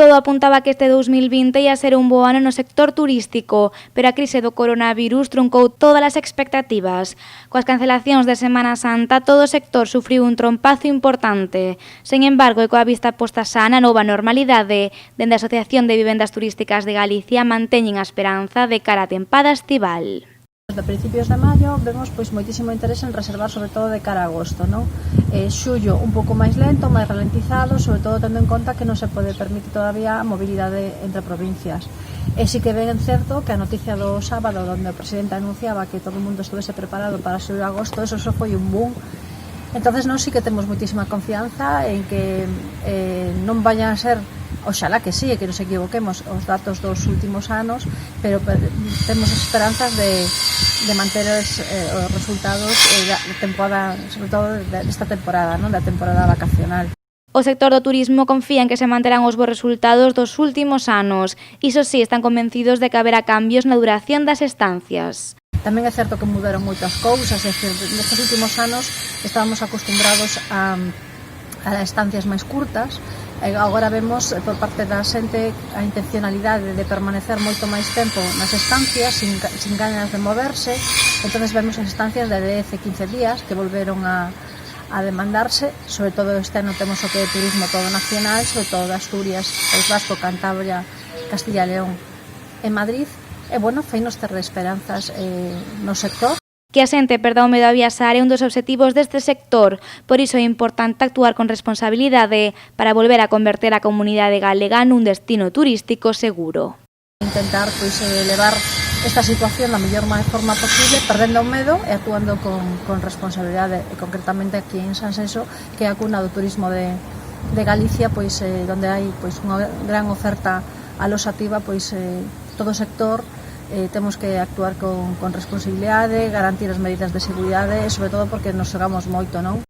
Todo apuntaba que este 2020 ia ser un bo ano no sector turístico, pero a crise do coronavirus truncou todas as expectativas. Coas cancelacións de Semana Santa, todo o sector sufriu un trompazo importante. Sen embargo, e coa vista posta xa na nova normalidade, dende a Asociación de Vivendas Turísticas de Galicia manteñen a esperanza de cara á tempada estival. Desde principios de maio vemos moitísimo interese en reservar, sobre todo de cara a agosto, non? Xullo un pouco máis lento, máis ralentizado, sobre todo tendo en conta que non se pode permitir todavía a mobilidade entre provincias. E si que ben certo que a noticia do sábado, onde o presidente anunciaba que todo o mundo estuvese preparado para xullo e agosto, eso só foi un boom. Entonces non, sí que temos moitísima confianza en que non vayan a ser, oxalá que sí, e que nos equivoquemos os datos dos últimos anos, pero temos esperanzas de manter os resultados da temporada, sobre todo desta temporada, non, da temporada vacacional. O sector do turismo confía en que se manterán os bons resultados dos últimos anos. Iso sí, están convencidos de que haberá cambios na duración das estancias. Tamén é certo que mudaron moitas cousas, é dicir, nestes últimos anos estábamos acostumbrados a estancias máis curtas, e agora vemos por parte da xente a intencionalidade de permanecer moito máis tempo nas estancias sin ganas de moverse. Entón vemos as estancias de 10 e 15 días que volveron a demandarse, sobre todo este ano temos o que é turismo todo nacional, sobre todo de Asturias, País Vasco, Cantabria, Castilla e León e Madrid. E, bueno, feinos ter esperanzas no sector. Que a xente perda o medo a viaxar é un dos obxectivos deste sector, por iso é importante actuar con responsabilidade para volver a converter a comunidade galega nun destino turístico seguro. Intentar elevar esta situación da mellor forma posible, perdendo o medo e actuando con responsabilidade, e concretamente aquí en Sanxenxo, que é a cuna do turismo de Galicia, onde hai unha gran oferta aloxativa, todo o sector temos que actuar con responsabilidade, garantir as medidas de seguridade e sobre todo porque nos xogamos moito, non?